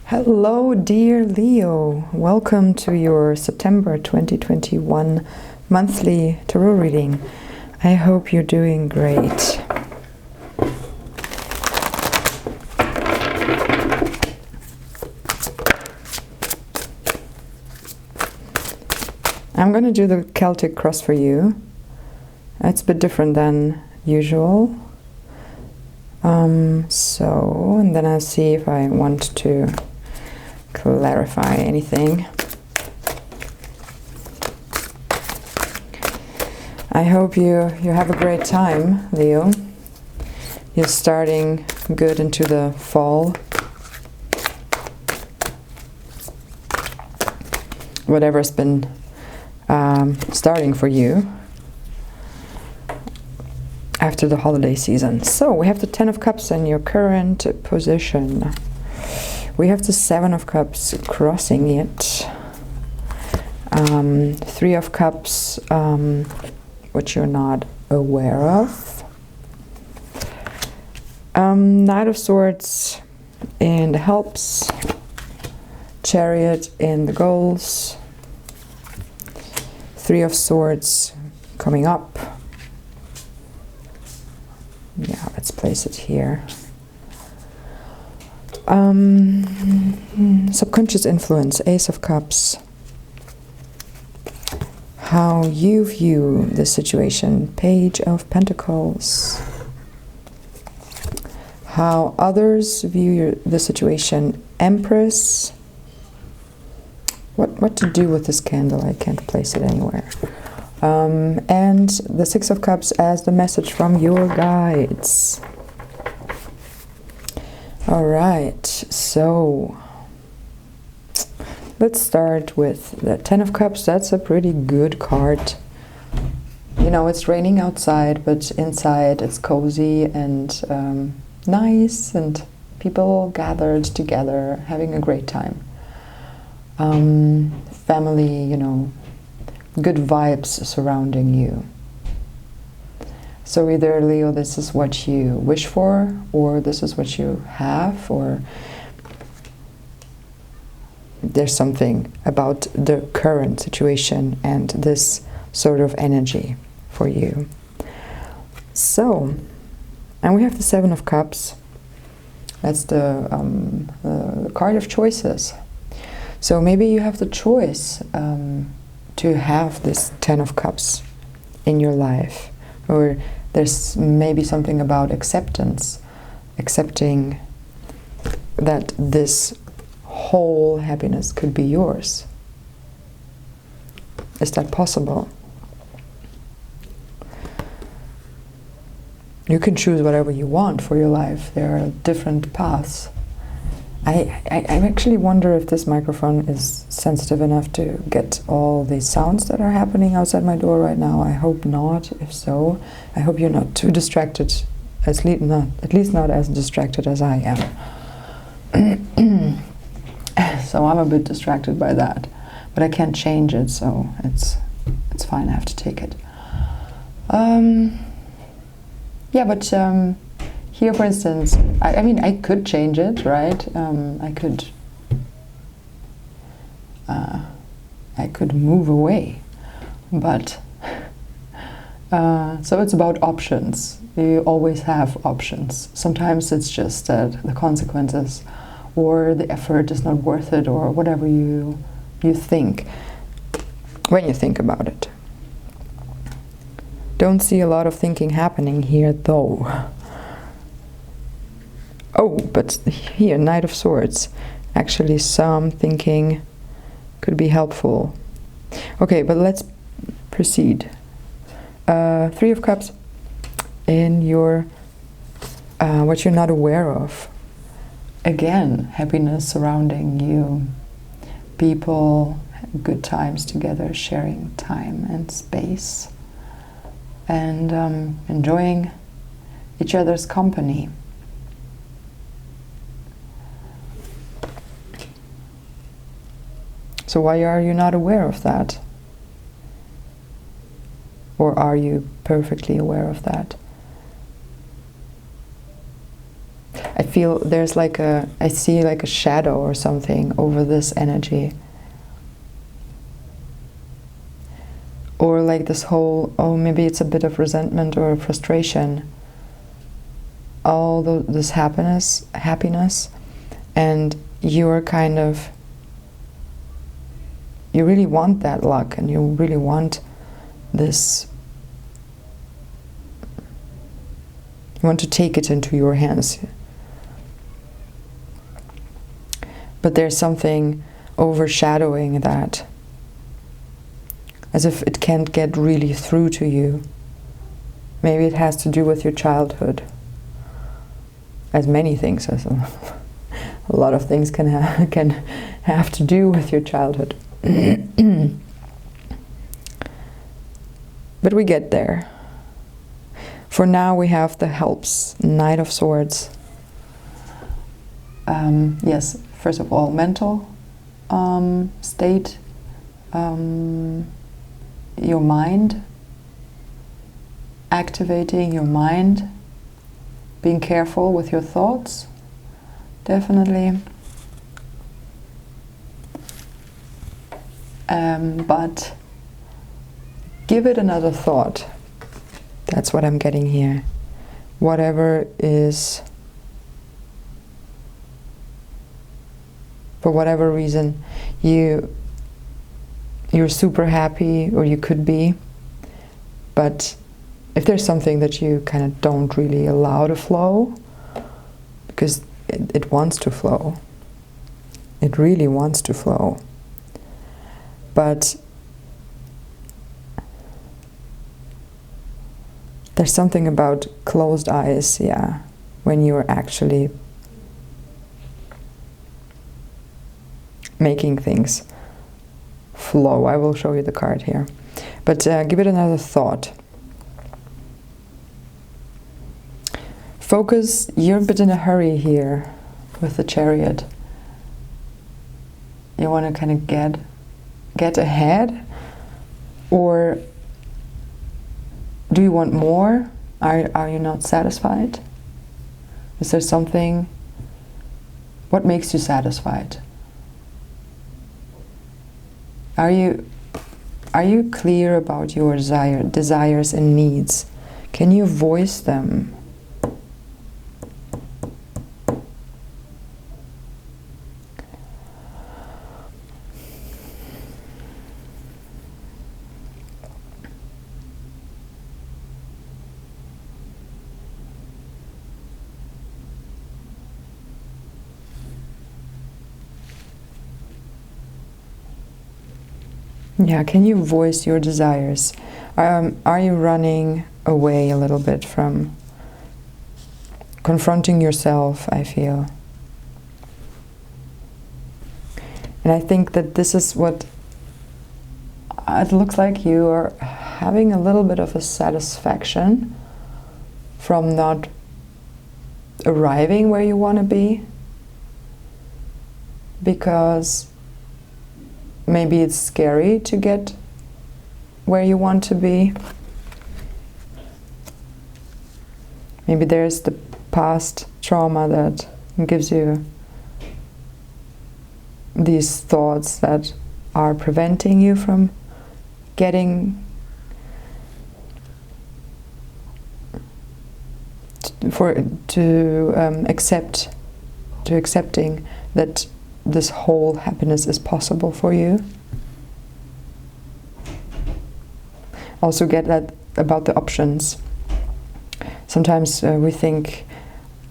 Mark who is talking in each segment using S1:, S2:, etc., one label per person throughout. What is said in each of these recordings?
S1: Hello, dear Leo. Welcome to your September 2021 monthly tarot reading. I hope you're doing great. I'm going to do the Celtic cross for you. It's a bit different than usual. And then I'll see if I want to clarify anything. I hope you have a great time, Leo. You're starting good into the fall. Whatever's been starting for you after the holiday season. So we have the 10 of Cups in your current position. We have the 7 of Cups crossing it. 3 of Cups, which you're not aware of. Knight of Swords in the helps. Chariot in the goals. 3 of Swords coming up. Yeah, let's place it here. Subconscious influence, Ace of Cups. How you view the situation, Page of Pentacles. How others view the situation, Empress. What to do with this candle? I can't place it anywhere. And the 6 of Cups as the message from your guides. All right, so let's start with the 10 of Cups. That's a pretty good card. You know, it's raining outside, but inside it's cozy and nice, and people gathered together having a great time. Family, you know, good vibes surrounding you. So either, Leo, this is what you wish for, or this is what you have, or there's something about the current situation and this sort of energy for you. So, and we have the 7 of Cups. That's the card of choices. So maybe you have the choice to have this 10 of Cups in your life, or there's maybe something about acceptance, accepting that this whole happiness could be yours. Is that possible? You can choose whatever you want for your life. There are different paths. I actually wonder if this microphone is sensitive enough to get all the sounds that are happening outside my door right now. I hope not. If so, I hope you're not too distracted, at least not as distracted as I am. So I'm a bit distracted by that, but I can't change it, so it's fine. I have to take it. Yeah, but here, for instance, I mean, I could change it, right? I could move away, but so it's about options. You always have options. Sometimes it's just that the consequences or the effort is not worth it, or whatever you think when you think about it. Don't see a lot of thinking happening here, though. Oh, but here, Knight of Swords. Actually, some thinking could be helpful. Okay, but let's proceed. 3 of Cups in your what you're not aware of. Again, happiness surrounding you. People, good times together, sharing time and space, and enjoying each other's company. So why are you not aware of that? Or are you perfectly aware of that? I feel there's like I see like a shadow or something over this energy. Or like this whole, maybe it's a bit of resentment or frustration. All this happiness, and you're kind of, you really want that luck, and you really want this, you want to take it into your hands. But there's something overshadowing that, as if it can't get really through to you. Maybe it has to do with your childhood. As many things, as a lot of things can have to do with your childhood. But we get there. For now we have the helps, Knight of Swords. Yes, first of all, mental state, your mind, activating your mind, being careful with your thoughts, definitely. But give it another thought. That's what I'm getting here. Whatever is, for whatever reason, you're super happy, or you could be, but if there's something that you kind of don't really allow to flow, because it wants to flow, it really wants to flow, but there's something about closed eyes, yeah, when you're actually making things flow. I will show you the card here, but give it another thought. Focus. You're a bit in a hurry here with the Chariot. You want to kind of get ahead, or do you want more? Are you not satisfied? Is there something? What makes you satisfied? Are you clear about your desires and needs? Can you voice them? Yeah, can you voice your desires? Are you running away a little bit from confronting yourself, I feel? And I think that this is what it looks like. You are having a little bit of a satisfaction from not arriving where you want to be, because maybe it's scary to get where you want to be. Maybe there's the past trauma that gives you these thoughts that are preventing you from getting accepting that this whole happiness is possible for you. Also get that about the options. Sometimes we think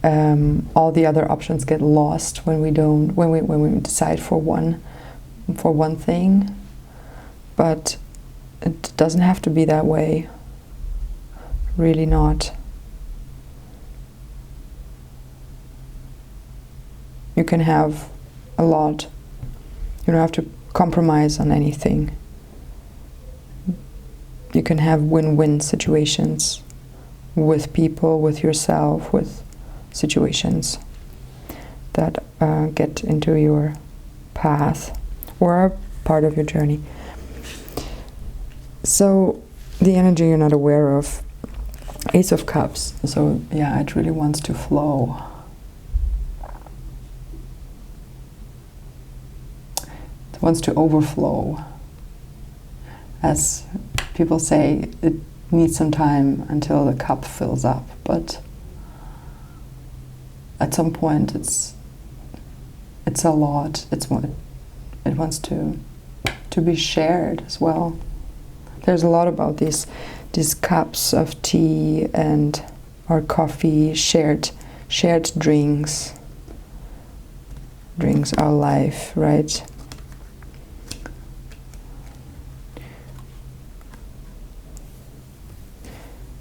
S1: all the other options get lost when we decide for one thing, but it doesn't have to be that way. Really not. You can have a lot. You don't have to compromise on anything. You can have win-win situations with people, with yourself, with situations that get into your path or are part of your journey. So the energy you're not aware of, Ace of Cups. So yeah, it really wants to flow.
S2: It wants to overflow. As people say, it needs some time until the cup fills up, but at some point it's a lot. It wants to be shared as well. There's a lot about these cups of tea and or coffee, shared drinks. Drinks are life, right?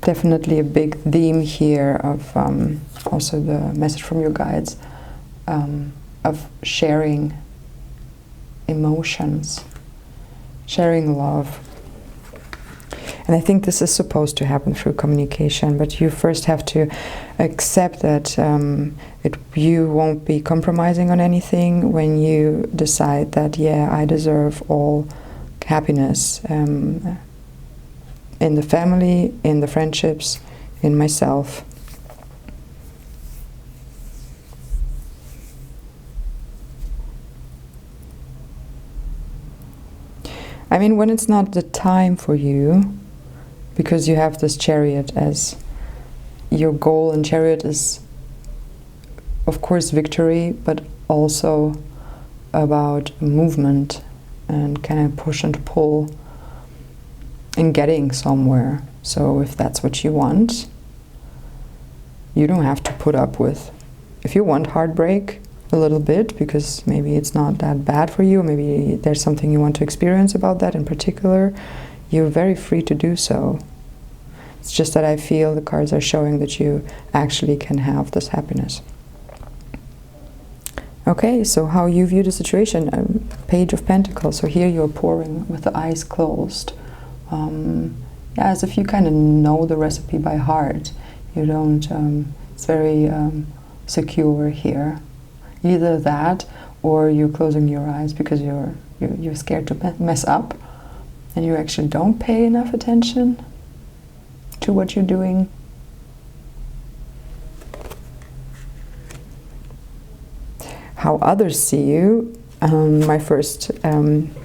S2: Definitely a big theme here of also the message from your guides of sharing emotions, sharing love. And I think this is supposed to happen through communication, but you first have to accept that you won't be compromising on anything when you decide that, yeah, I deserve all happiness in the family, in the friendships, in myself. I mean, when it's not the time for you, because you have this chariot as your goal, and chariot is, of course, victory, but also about movement and kind of push and pull and getting somewhere. So if that's what you want, you don't have to put up with. If you want heartbreak a little bit, because maybe it's not that bad for you, maybe there's something you want to experience about that in particular, you're very free to do so. It's just that I feel the cards are showing that you actually can have this happiness. Okay, so how you view the situation, Page of Pentacles. So here you're pouring with the eyes closed. Yeah, as if you kind of know the recipe by heart. You don't, it's very secure here. Either that, or you're closing your eyes because you're scared to mess up, and you actually don't pay enough attention to what you're doing. How others see you. My first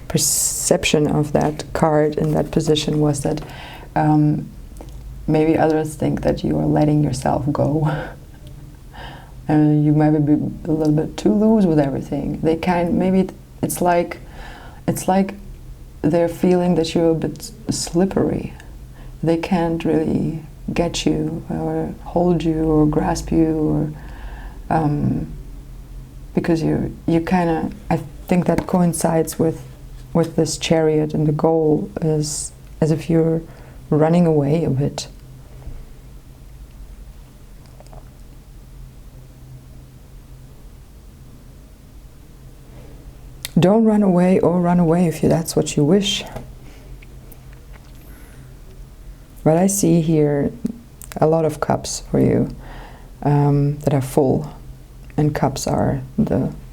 S2: perception of that card in that position was that maybe others think that you are letting yourself go. You might be a little bit too loose with everything. They maybe it's like they're feeling that you're a bit slippery. They can't really get you or hold you or grasp you, or because you kind of, I think that coincides with this chariot, and the goal is as if you're running away a bit. Don't run away, or run away if that's what you wish. But I see here a lot of cups for you that are full. And cups are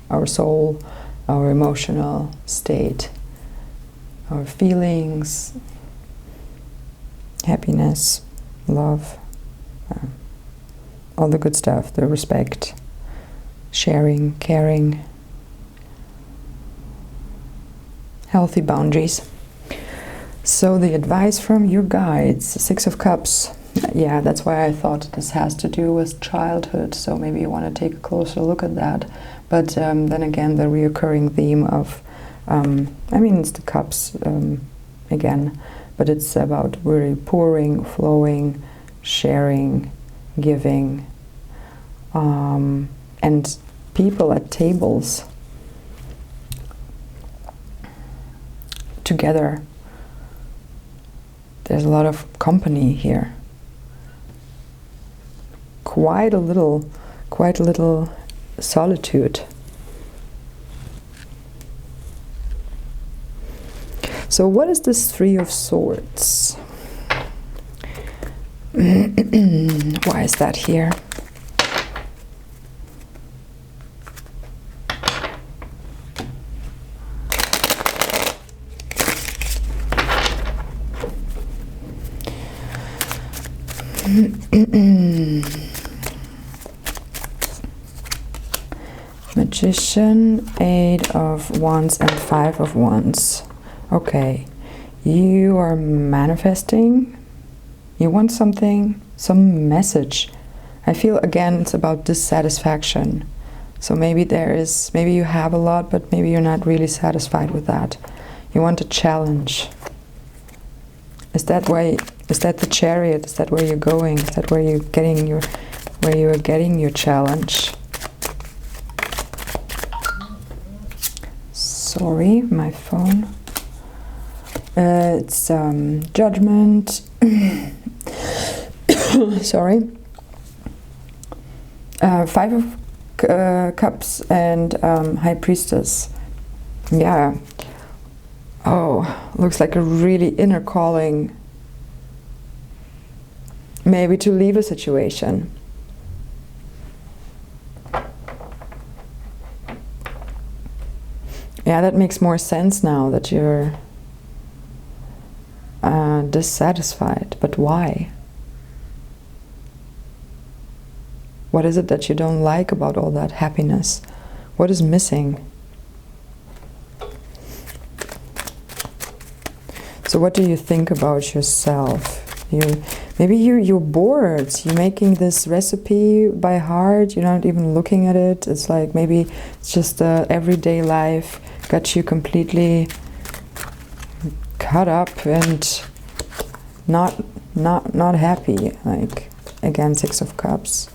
S2: our soul, our emotional state, our feelings, happiness, love, all the good stuff, the respect, sharing, caring, healthy boundaries. So the advice from your guides, Six of Cups. Yeah, that's why I thought this has to do with childhood, so maybe you want to take a closer look at that. But then again, the reoccurring theme of, I mean, it's the cups again, but it's about really pouring, flowing, sharing, giving, and people at tables together. There's a lot of company here. Quite a little solitude. So what is this Three of Swords? Why is that here? Magician, 8 of Wands, and 5 of Wands. Okay, you are manifesting. You want something, some message. I feel again it's about dissatisfaction. So maybe maybe you have a lot, but maybe you're not really satisfied with that. You want a challenge. Is that the Chariot? Is that where you're going? Is that where you are getting your challenge? Sorry, my phone. It's Judgment. Sorry. 5 of Cups and High Priestess. Yeah. Oh, looks like a really inner calling. Maybe to leave a situation. Yeah, that makes more sense now that you're dissatisfied. But why? What is it that you don't like about all that happiness? What is missing? So what do you think about yourself? Maybe you're bored. You're making this recipe by heart. You're not even looking at it. It's like maybe it's just everyday life got you completely caught up and not happy. Like again, 6 of Cups,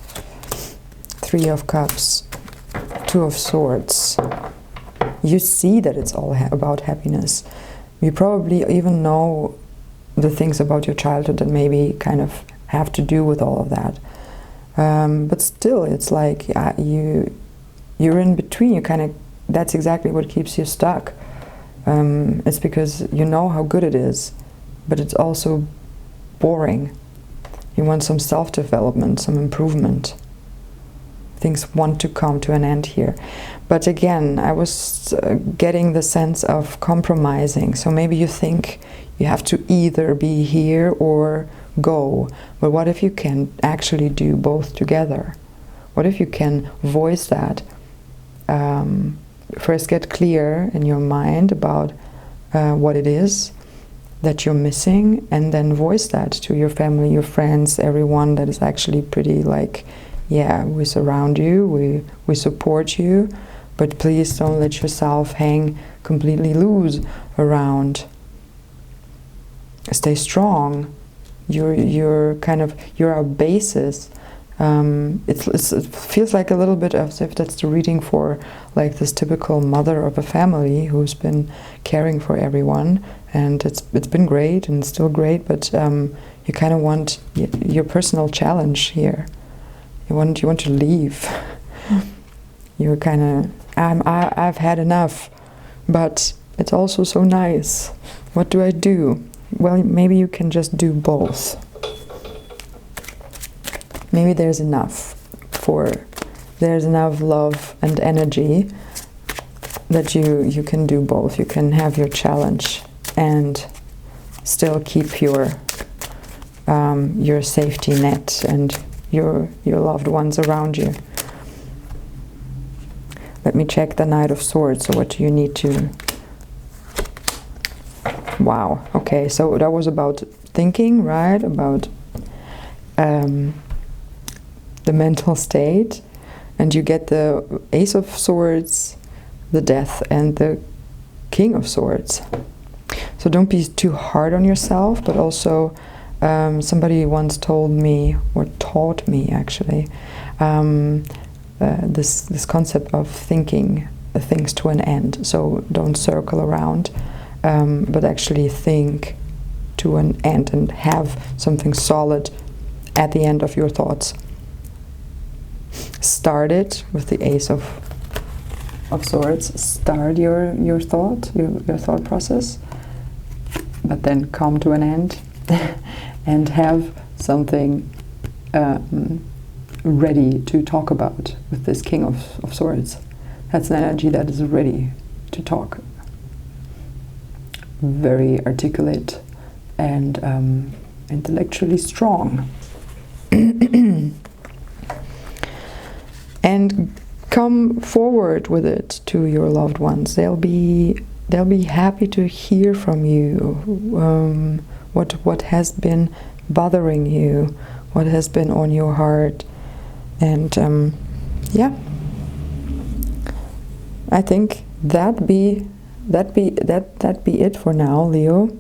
S2: 3 of Cups, 2 of Swords. You see that it's all about happiness. You probably even know the things about your childhood that maybe kind of have to do with all of that. But still, it's like you're in between. That's exactly what keeps you stuck. It's because you know how good it is, but it's also boring. You want some self-development, some improvement. Things want to come to an end here. But again, I was getting the sense of compromising. So maybe you think you have to either be here or go. But what if you can actually do both together? What if you can voice that? First get clear in your mind about what it is that you're missing, and then voice that to your family, your friends, everyone that is actually pretty like, yeah, we surround you, we support you, but please don't let yourself hang completely loose around. Stay strong. You're our basis. It feels like a little bit as if that's the reading for like this typical mother of a family who's been caring for everyone, and it's been great and still great, but you kind of want your personal challenge here. You want to leave. You're kind of, I've had enough, but it's also so nice. What do I do? Well, maybe you can just do both. Maybe there's enough love and energy that you can do both. You can have your challenge and still keep your safety net and your loved ones around you. Let me check the Knight of Swords. So what do you need to... Wow, okay, so that was about thinking, right? About the mental state. And you get the Ace of Swords, the Death, and the King of Swords. So don't be too hard on yourself, but also somebody once told me, or taught me actually, this concept of thinking things to an end. So don't circle around, but actually think to an end and have something solid at the end of your thoughts. Start it with the Ace of Swords. Start your thought process, but then come to an end and have something ready to talk about with this King of Swords. That's an energy that is ready to talk. Very articulate and intellectually strong. And
S1: come forward with it to your loved ones. They'll be happy to hear from you. What has been bothering you, what has been on your heart, and yeah, I think that be it for now, Leo.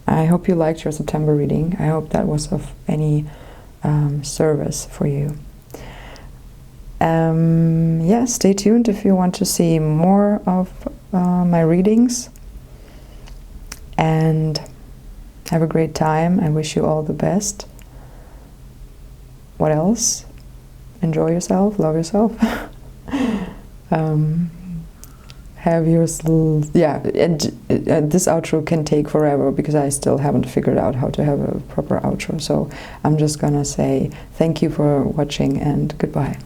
S1: I hope you liked your September reading. I hope that was of any service for you. Yeah, stay tuned if you want to see more of my readings, and have a great time. I wish you all the best. What else? Enjoy yourself, love yourself. Have your and this outro can take forever because I still haven't figured out how to have a proper outro. So I'm just gonna say thank you for watching and goodbye.